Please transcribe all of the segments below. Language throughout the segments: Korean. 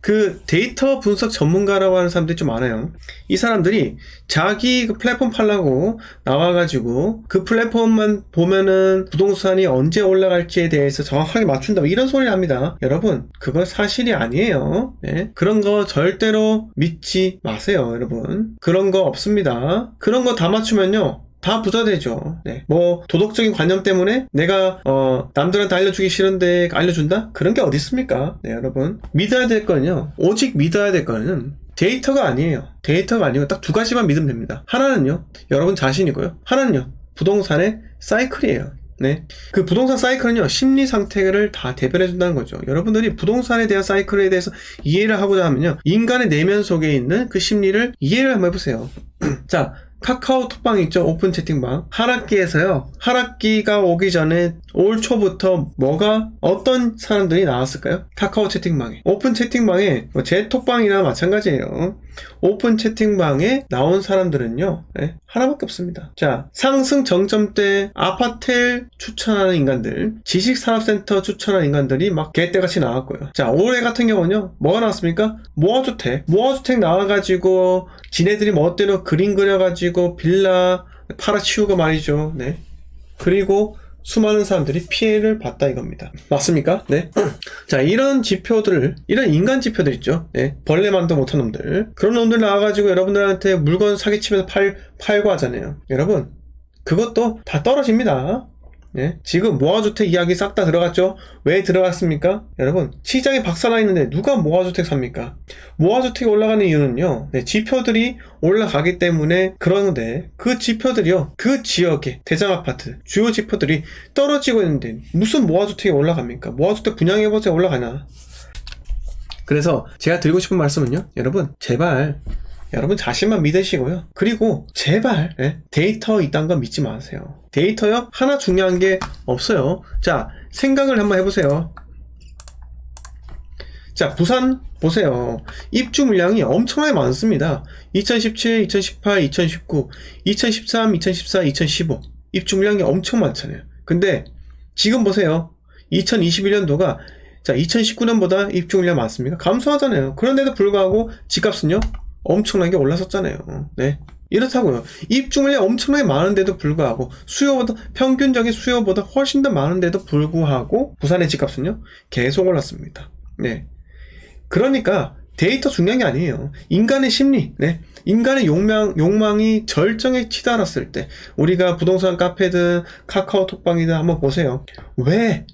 그 데이터 분석 전문가라고 하는 사람들이 좀 많아요. 이 사람들이 자기 그 플랫폼 팔라고 나와가지고 그 플랫폼만 보면은 부동산이 언제 올라갈지에 대해서 정확하게 맞춘다, 이런 소리를 합니다. 여러분, 그건 사실이 아니에요. 네? 그런 거 절대로 믿지 마세요, 여러분. 그런 거 없습니다. 그런 거 다 맞추면요, 다 부자 되죠. 네. 뭐 도덕적인 관념 때문에 내가 남들한테 알려주기 싫은데 알려준다? 그런 게 어디 있습니까? 네, 여러분. 믿어야 될 거는요, 오직 믿어야 될 거는 데이터가 아니에요. 데이터가 아니고 딱 두 가지만 믿으면 됩니다. 하나는요, 여러분 자신이고요. 하나는요, 부동산의 사이클이에요. 네. 그 부동산 사이클은요, 심리 상태를 다 대변해 준다는 거죠. 여러분들이 부동산에 대한 사이클에 대해서 이해를 하고자 하면요, 인간의 내면 속에 있는 그 심리를 이해를 한번 해보세요. 자, 카카오톡방 있죠? 오픈 채팅방. 하락기에서요, 하락기가 오기 전에 올 초부터 어떤 사람들이 나왔을까요? 카카오 채팅방에. 오픈 채팅방에, 제 톡방이나 마찬가지예요. 오픈 채팅방에 나온 사람들은요, 네, 하나밖에 없습니다. 자, 상승 정점 때 아파텔 추천하는 인간들, 지식산업센터 추천하는 인간들이 막 개떼같이 나왔고요. 자, 올해 같은 경우는요, 뭐가 나왔습니까? 모아주택 나와가지고 지네들이 멋대로 그림 그려가지고 빌라 팔아치우고 말이죠. 네. 그리고 수많은 사람들이 피해를 봤다 이겁니다. 맞습니까? 네. 자, 이런 인간 지표들 있죠. 네. 벌레만도 못한 놈들. 그런 놈들 나와가지고 여러분들한테 물건 사기치면서 팔고 하잖아요. 여러분, 그것도 다 떨어집니다. 네. 지금 모아주택 이야기 싹 다 들어갔죠? 왜 들어갔습니까? 여러분, 시장이 박살나 있는데 누가 모아주택 삽니까? 모아주택이 올라가는 이유는요, 네, 지표들이 올라가기 때문에 그러는데, 그 지표들이요, 그 지역의 대장아파트, 주요 지표들이 떨어지고 있는데 무슨 모아주택이 올라갑니까? 모아주택 분양해보세요, 올라가나? 그래서 제가 드리고 싶은 말씀은요, 여러분, 제발 여러분 자신만 믿으시고요. 그리고 제발 데이터 이딴 거 믿지 마세요. 데이터요, 하나 중요한 게 없어요. 자, 생각을 한번 해보세요. 자, 부산 보세요. 입주 물량이 엄청나게 많습니다. 2017, 2018, 2019, 2013, 2014, 2015 입주 물량이 엄청 많잖아요. 근데 지금 보세요. 2021년도가 자, 2019년보다 입주 물량 많습니까? 감소하잖아요. 그런데도 불구하고 집값은요, 엄청나게 올라섰잖아요. 네. 이렇다고요. 입주 물량 엄청나게 많은데도 불구하고 평균적인 수요보다 훨씬 더 많은데도 불구하고 부산의 집값은요, 계속 올랐습니다. 네. 그러니까 데이터 중요한 게 아니에요. 인간의 심리, 네. 인간의 욕망이 절정에 치달았을 때, 우리가 부동산 카페든 카카오톡방이든 한번 보세요. 왜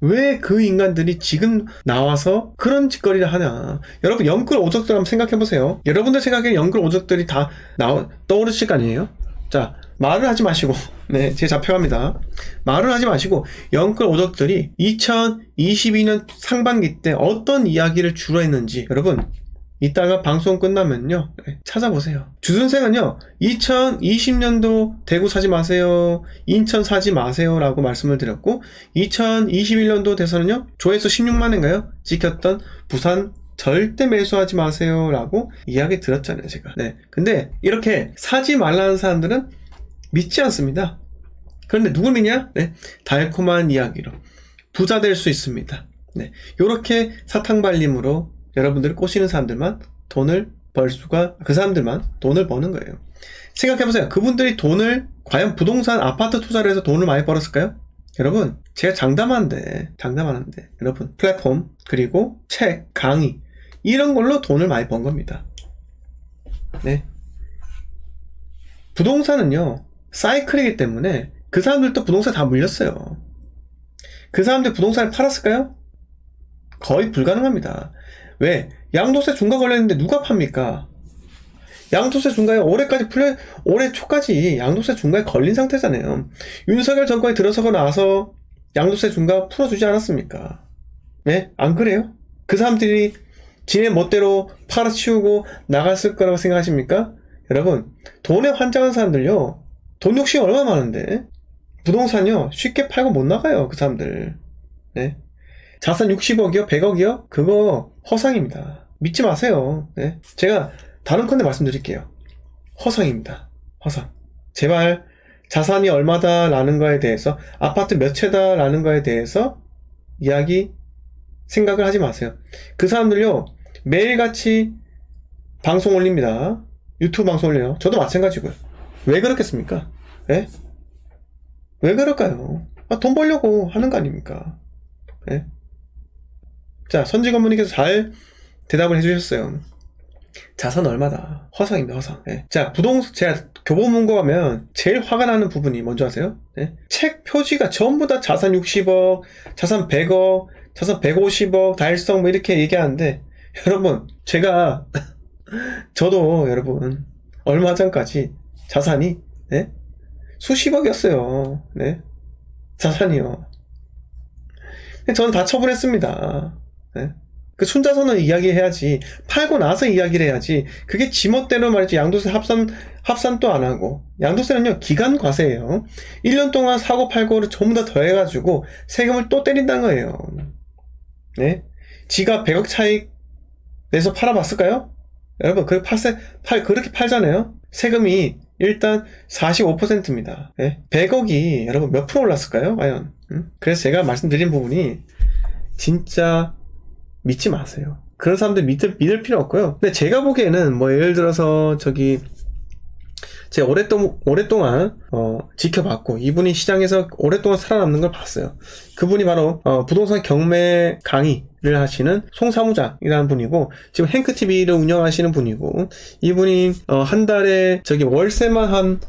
그 인간들이 지금 나와서 그런 짓거리를 하냐. 여러분, 영끌 오적들 한번 생각해보세요. 여러분들 생각에 영끌 오적들이 다 떠오르실 거 아니에요? 자, 말을 하지 마시고, 네, 제 잡혀갑니다. 말을 하지 마시고, 영끌 오적들이 2022년 상반기 때 어떤 이야기를 주로 했는지, 여러분, 이따가 방송 끝나면요, 찾아보세요. 주선생은요, 2020년도 대구 사지 마세요, 인천 사지 마세요 라고 말씀을 드렸고, 2021년도 돼서는요, 조회수 16만인가요? 찍혔던 부산 절대 매수하지 마세요 라고 이야기 드렸잖아요, 제가. 네. 근데 이렇게 사지 말라는 사람들은 믿지 않습니다. 그런데 누굴 믿냐? 네. 달콤한 이야기로 부자 될 수 있습니다. 네. 요렇게 사탕발림으로 여러분들을 꼬시는 사람들만 그 사람들만 돈을 버는 거예요. 생각해보세요. 그분들이 과연 부동산 아파트 투자를 해서 돈을 많이 벌었을까요? 여러분, 제가 장담하는데, 여러분, 플랫폼, 그리고 책, 강의, 이런 걸로 돈을 많이 번 겁니다. 네. 부동산은요, 사이클이기 때문에 그 사람들도 부동산 다 물렸어요. 그 사람들 부동산을 팔았을까요? 거의 불가능합니다. 왜? 양도세 중과 걸렸는데 누가 팝니까? 양도세 중과에 올해 초까지 양도세 중과에 걸린 상태잖아요. 윤석열 정권이 들어서고 나서 양도세 중과 풀어주지 않았습니까? 네? 안 그래요? 그 사람들이 지네 멋대로 팔아치우고 나갔을 거라고 생각하십니까? 여러분, 돈에 환장한 사람들요, 돈 욕심이 얼마나 많은데, 부동산요, 쉽게 팔고 못 나가요, 그 사람들. 네? 자산 60억이요? 100억이요? 그거 허상입니다. 믿지 마세요. 네? 제가 다른 컨대 말씀드릴게요. 허상입니다. 허상. 제발 자산이 얼마다 라는 거에 대해서, 아파트 몇 채다 라는 거에 대해서 생각을 하지 마세요. 그 사람들요, 매일같이 방송 올립니다. 유튜브 방송 올려요. 저도 마찬가지고요. 왜 그렇겠습니까? 예? 왜 그럴까요? 돈 벌려고 하는 거 아닙니까? 예? 자, 선지건문님께서 잘 대답을 해주셨어요. 자산 얼마다? 허상입니다, 허상. 예. 자, 제가 교보문고 가면 제일 화가 나는 부분이 뭔지 아세요? 예? 책 표지가 전부 다 자산 60억, 자산 100억, 자산 150억, 달성 뭐 이렇게 얘기하는데, 여러분, 저도 여러분, 얼마 전까지 자산이, 네? 수십억이었어요. 네? 자산이요. 저는 다 처분했습니다. 네? 그 순자산을 이야기해야지, 팔고 나서 이야기를 해야지. 그게 지멋대로 말이지. 양도세 합산도 안 하고. 양도세는요 기간 과세예요. 1년 동안 사고 팔고를 전부 다 더해가지고 세금을 또 때린다는 거예요. 네? 지가 100억 차익 내서 팔아봤을까요? 여러분 그렇게 팔잖아요. 세금이 일단 45%입니다. 네? 100억이 여러분 몇 프로 올랐을까요? 과연? 그래서 제가 말씀드린 부분이 진짜 믿지 마세요. 그런 사람들 믿을 필요 없고요. 근데 제가 보기에는 뭐 예를 들어서 제가 오랫동안 지켜봤고 이분이 시장에서 오랫동안 살아남는 걸 봤어요. 그분이 바로 부동산 경매 강의를 하시는 송사무장이라는 분이고 지금 행크TV를 운영하시는 분이고 이분이 한 달에 월세만 한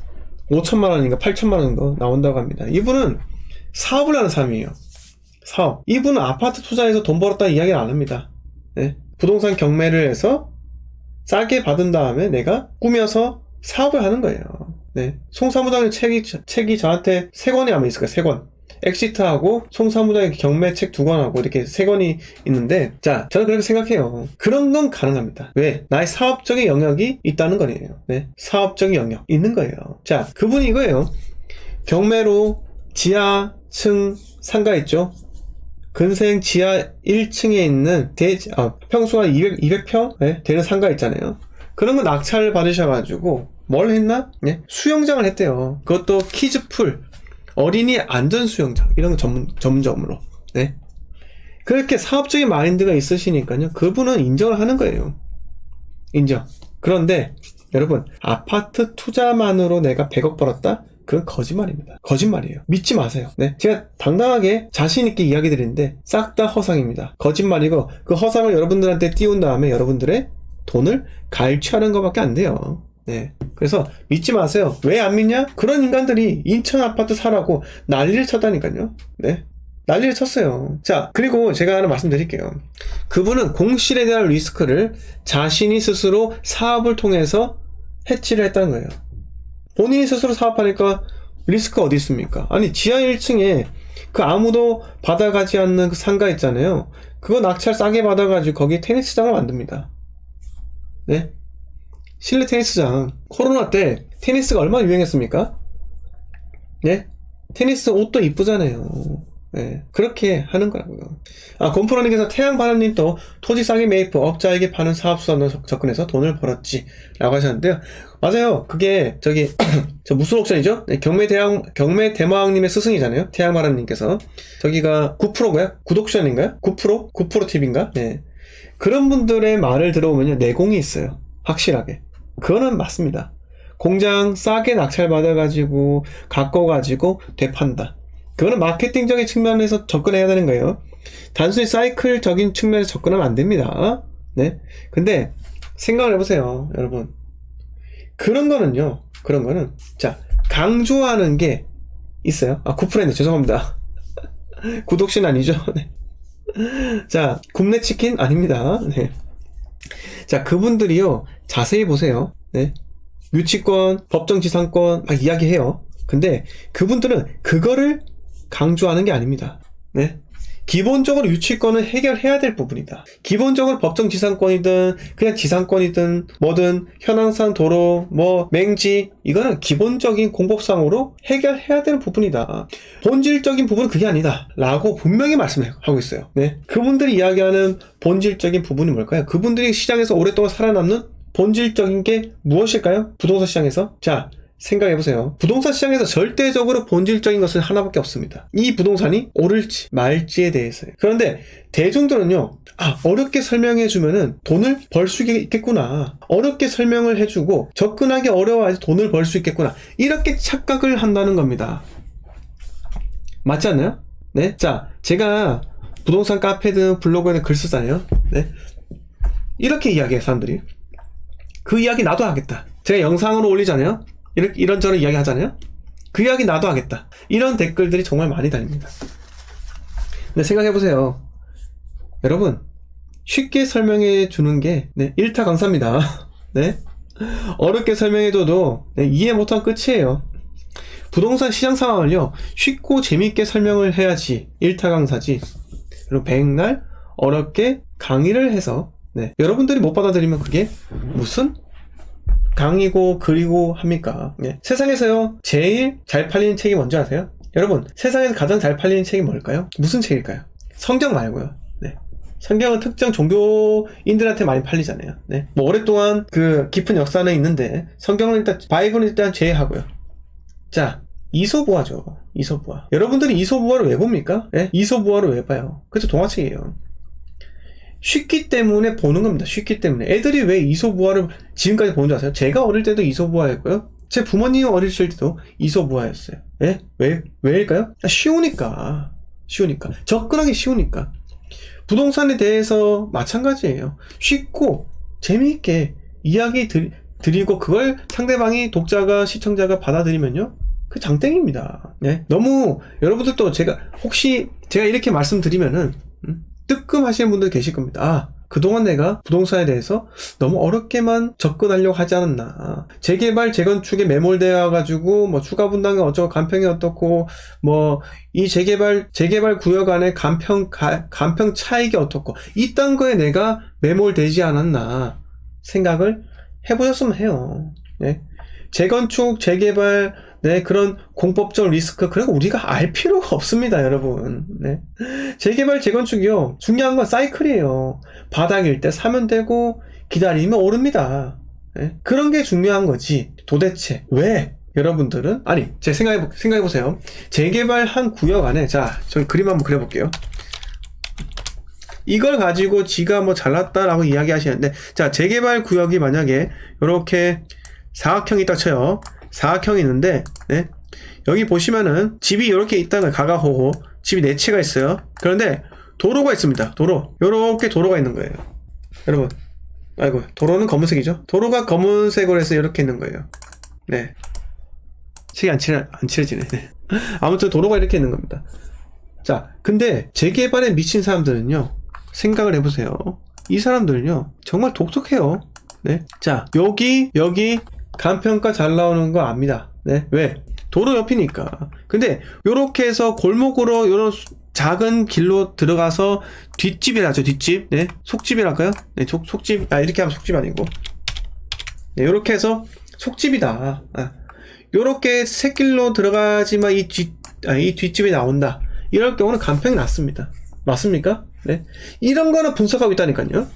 5천만 원인가 8천만 원인가 나온다고 합니다. 이분은 사업을 하는 사람이에요. 사업. 이분은 아파트 투자해서 돈 벌었다 이야기를 안 합니다. 네? 부동산 경매를 해서 싸게 받은 다음에 내가 꾸며서 사업을 하는 거예요. 네. 송사무장의 책이 저한테 3권이 아마 있을 거예요. 3권. 엑시트하고 송사무장의 경매 책 2권하고 이렇게 3권이 있는데, 자, 저는 그렇게 생각해요. 그런 건 가능합니다. 왜? 나의 사업적인 영역이 있다는 거예요. 네. 사업적인 영역 있는 거예요. 자, 그분이 이거예요. 경매로 지하층 상가 있죠? 근생 지하 1층에 있는 평수가 200평 네? 되는 상가 있잖아요. 그런 거 낙찰을 받으셔가지고 뭘 했나? 네? 수영장을 했대요. 그것도 키즈풀, 어린이 안전 수영장 이런 거 전문점으로. 네? 그렇게 사업적인 마인드가 있으시니까요. 그분은 인정을 하는 거예요. 인정. 그런데 여러분 아파트 투자만으로 내가 100억 벌었다? 그건 거짓말입니다. 거짓말이에요. 믿지 마세요. 네. 제가 당당하게 자신있게 이야기 드리는데 싹 다 허상입니다. 거짓말이고 그 허상을 여러분들한테 띄운 다음에 여러분들의 돈을 갈취하는 것밖에 안 돼요. 네. 그래서 믿지 마세요. 왜 안 믿냐? 그런 인간들이 인천 아파트 사라고 난리를 쳤다니까요. 네. 난리를 쳤어요. 자, 그리고 제가 하나 말씀드릴게요. 그분은 공실에 대한 리스크를 자신이 스스로 사업을 통해서 해치를 했다는 거예요. 본인이 스스로 사업하니까 리스크가 어디 있습니까? 아니 지하 1층에 그 아무도 받아가지 않는 그 상가 있잖아요. 그거 낙찰 싸게 받아가지고 거기 테니스장을 만듭니다. 네? 실내 테니스장. 코로나 때 테니스가 얼마나 유행했습니까? 네? 테니스 옷도 이쁘잖아요. 네, 그렇게 하는 거라고요. 곰프로님께서 태양바람님 또 토지 싸게 매입 업자에게 파는 사업수단으로 접근해서 돈을 벌었지 라고 하셨는데요. 맞아요. 그게 저 무슨 옥션이죠? 네, 경매 대마왕님의 스승이잖아요. 태양바람님께서 저기가 9%고요? 구독션인가요? 9%? 9% 팁인가? 네. 그런 분들의 말을 들어보면요 내공이 있어요. 확실하게. 그거는 맞습니다. 공장 싸게 낙찰 받아가지고 가꿔가지고 되판다. 그거는 마케팅적인 측면에서 접근해야 되는 거예요. 단순히 사이클적인 측면에서 접근하면 안 됩니다. 네. 근데 생각을 해보세요, 여러분. 그런 거는 자, 강조하는 게 있어요. 9%네. 죄송합니다. 구독신 아니죠? 네. 자, 굽네 치킨 아닙니다. 네. 자, 그분들이요. 자세히 보세요. 네. 유치권, 법정지상권 막 이야기해요. 근데 그분들은 그거를 강조하는 게 아닙니다. 네. 기본적으로 유치권은 해결해야 될 부분이다. 기본적으로 법정지상권이든 그냥 지상권이든 뭐든 현황상 도로 맹지 이거는 기본적인 공법상으로 해결해야 되는 부분이다. 본질적인 부분은 그게 아니다 라고 분명히 말씀하고 있어요. 네. 그분들이 이야기하는 본질적인 부분이 뭘까요? 그분들이 시장에서 오랫동안 살아남는 본질적인 게 무엇일까요? 부동산 시장에서. 자, 생각해보세요. 부동산 시장에서 절대적으로 본질적인 것은 하나밖에 없습니다. 이 부동산이 오를지 말지에 대해서요. 그런데 대중들은요, 어렵게 설명해주면은 돈을 벌 수 있겠구나. 어렵게 설명을 해주고 접근하기 어려워야지 돈을 벌 수 있겠구나. 이렇게 착각을 한다는 겁니다. 맞지 않나요? 네? 자, 제가 부동산 카페든 블로그에든 글 쓰잖아요. 네? 이렇게 이야기해요, 사람들이. 그 이야기 나도 하겠다. 제가 영상으로 올리잖아요. 이런저런 이야기 하잖아요. 그 이야기 나도 하겠다. 이런 댓글들이 정말 많이 달립니다. 근데 생각해보세요. 여러분, 쉽게 설명해 주는 게, 네, 일타 강사입니다. 네? 어렵게 설명해줘도, 네, 이해 못하면 끝이에요. 부동산 시장 상황을요, 쉽고 재밌게 설명을 해야지, 일타 강사지. 그리고 백날 어렵게 강의를 해서, 네, 여러분들이 못 받아들이면 그게 무슨 강의고 글이고 합니까? 네. 세상에서요, 제일 잘 팔리는 책이 뭔지 아세요? 여러분, 세상에서 가장 잘 팔리는 책이 뭘까요? 무슨 책일까요? 성경 말고요. 네. 성경은 특정 종교인들한테 많이 팔리잖아요. 네. 뭐 오랫동안 그 깊은 역사는 있는데 성경은 일단, 바이블은 일단 제외하고요. 자, 이솝우화죠. 이솝우화. 여러분들이 이솝우화를 왜 봅니까? 네? 이솝우화를 왜 봐요? 그죠, 동화책이에요. 쉽기 때문에 보는 겁니다. 쉽기 때문에. 애들이 왜 이솝우화를 지금까지 보는 줄 아세요? 제가 어릴 때도 이솝우화였고요. 제 부모님 어리실 때도 이솝우화였어요. 예? 왜일까요? 쉬우니까. 쉬우니까. 접근하기 쉬우니까. 부동산에 대해서 마찬가지예요. 쉽고 재미있게 이야기 드리고 그걸 상대방이, 독자가, 시청자가 받아들이면요, 그 장땡입니다. 네? 너무 여러분들도 혹시 제가 이렇게 말씀드리면은 뜨끔하시는 분들 계실 겁니다. 그동안 내가 부동산에 대해서 너무 어렵게만 접근하려고 하지 않았나. 재개발, 재건축에 매몰되어 가지고 뭐 추가 분담이 어쩌고, 간평이 어떻고, 뭐 이 재개발 구역 안에 간평 차익이 어떻고, 이딴 거에 내가 매몰되지 않았나 생각을 해보셨으면 해요. 네? 재건축, 재개발, 네, 그런 공법적 리스크, 그런 거 우리가 알 필요가 없습니다, 여러분. 네. 재개발, 재건축이요, 중요한 건 사이클이에요. 바닥일 때 사면 되고, 기다리면 오릅니다. 네. 그런 게 중요한 거지. 도대체, 왜 여러분들은, 아니, 제 생각해보세요. 재개발한 구역 안에, 자, 저기 그림 한번 그려볼게요. 이걸 가지고 지가 뭐 잘났다라고 이야기 하시는데, 자, 재개발 구역이 만약에, 요렇게 사각형이 딱 쳐요. 사각형이 있는데, 네, 여기 보시면은 집이 이렇게 있다는 가가호호, 집이 4채가 있어요. 그런데 도로가 있습니다. 요렇게 도로가 있는 거예요. 여러분, 아이고, 도로는 검은색이죠. 도로가 검은색으로 해서 이렇게 있는 거예요. 네, 색이 안 칠해지네. 네. 아무튼 도로가 이렇게 있는 겁니다. 자, 근데 재개발에 미친 사람들은요, 생각을 해보세요. 이 사람들은요, 정말 독특해요. 네, 자, 여기 간평가 잘 나오는 거 압니다. 네, 왜? 도로 옆이니까. 근데 요렇게 해서 골목으로 요런 작은 길로 들어가서 뒷집이라죠, 뒷집. 네, 속집이랄까요? 네, 속집. 이렇게 하면 속집 아니고. 네, 요렇게 해서 속집이다. 요렇게 새길로 들어가지만 이 뒷집이 나온다. 이럴 경우는 간평이 낫습니다. 맞습니까? 네, 이런 거는 분석하고 있다니까요.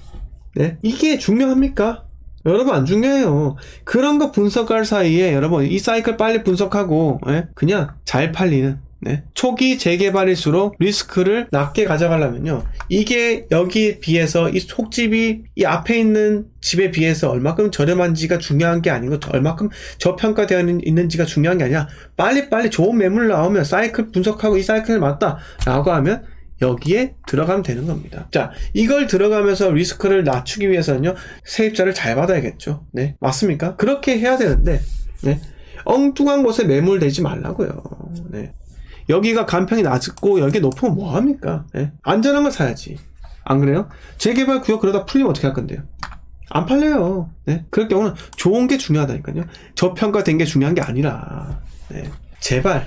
네, 이게 중요합니까? 여러분, 안 중요해요. 그런 거 분석할 사이에 여러분, 이 사이클 빨리 분석하고, 예? 그냥 잘 팔리는, 네? 초기 재개발일수록 리스크를 낮게 가져가려면요, 이게 여기에 비해서 이 속집이 이 앞에 있는 집에 비해서 얼마큼 저렴한지가 중요한 게 아니고, 얼마큼 저평가되어 있는지가 중요한 게 아니라, 빨리 좋은 매물 나오면 사이클 분석하고 이 사이클이 맞다 라고 하면 여기에 들어가면 되는 겁니다. 자, 이걸 들어가면서 리스크를 낮추기 위해서는요, 세입자를 잘 받아야겠죠. 네, 맞습니까? 그렇게 해야 되는데, 네, 엉뚱한 곳에 매몰되지 말라고요. 네, 여기가 간평이 낮고 여기 높으면 뭐합니까? 네, 안전한 걸 사야지. 안 그래요? 재개발 구역 그러다 풀리면 어떻게 할 건데요? 안 팔려요. 네, 그럴 경우는 좋은 게 중요하다니까요. 저평가된 게 중요한 게 아니라, 네, 제발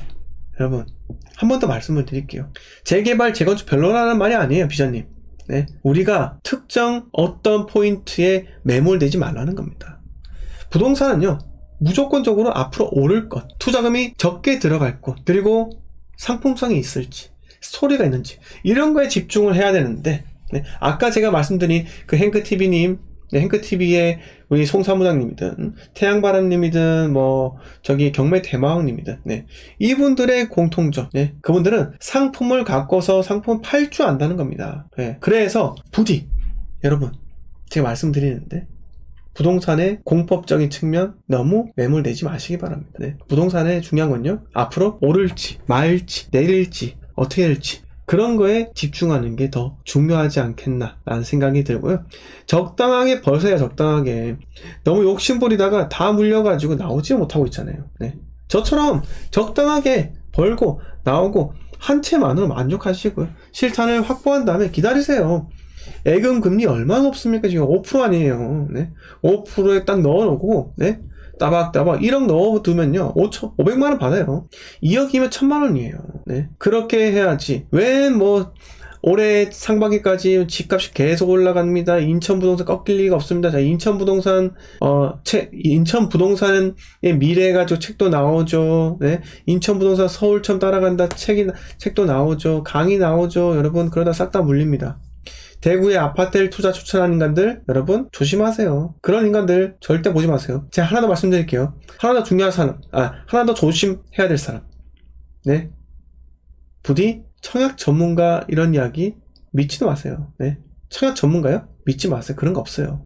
여러분, 한 번 더 말씀을 드릴게요. 재개발, 재건축 별로라는 말이 아니에요, 비전님. 네, 우리가 특정 어떤 포인트에 매몰되지 말라는 겁니다. 부동산은요, 무조건적으로 앞으로 오를 것, 투자금이 적게 들어갈 것, 그리고 상품성이 있을지, 스토리가 있는지, 이런 거에 집중을 해야 되는데, 네, 아까 제가 말씀드린 그 행크TV님, 네, 행크TV의 우리 송사무장님이든, 태양바람님이든, 경매대마왕님이든, 네. 이분들의 공통점, 네. 그분들은 상품을 갖고서 상품을 팔 줄 안다는 겁니다. 네. 그래서, 부디, 여러분, 제가 말씀드리는데, 부동산의 공법적인 측면 너무 매몰되지 마시기 바랍니다. 네. 부동산의 중요한 건요, 앞으로 오를지, 말지, 내릴지, 어떻게 될지, 그런 거에 집중하는 게 더 중요하지 않겠나 라는 생각이 들고요. 적당하게 벌세요. 적당하게. 너무 욕심부리다가 다 물려가지고 나오지 못하고 있잖아요. 네. 저처럼 적당하게 벌고 나오고 한 채만으로 만족하시고요. 실탄을 확보한 다음에 기다리세요. 예금 금리 얼마나 높습니까? 지금 5% 아니에요. 네. 5%에 딱 넣어놓고, 네. 따박따박 1억 넣어두면요 500만원 받아요. 2억이면 1000만원이에요. 네. 그렇게 해야지. 왜 올해 상반기까지 집값이 계속 올라갑니다. 인천 부동산 꺾일 리가 없습니다. 자, 인천 부동산의 미래 가지고 책도 나오죠. 네. 인천 부동산 서울처럼 따라간다 책도 나오죠. 강의 나오죠. 여러분, 그러다 싹 다 물립니다. 대구의 아파트를 투자 추천하는 인간들, 여러분 조심하세요. 그런 인간들 절대 보지 마세요. 제가 하나 더 말씀드릴게요. 하나 더 중요한 사람, 하나 더 조심해야 될 사람. 네. 부디 청약 전문가 이런 이야기 믿지도 마세요. 네. 청약 전문가요? 믿지 마세요. 그런 거 없어요.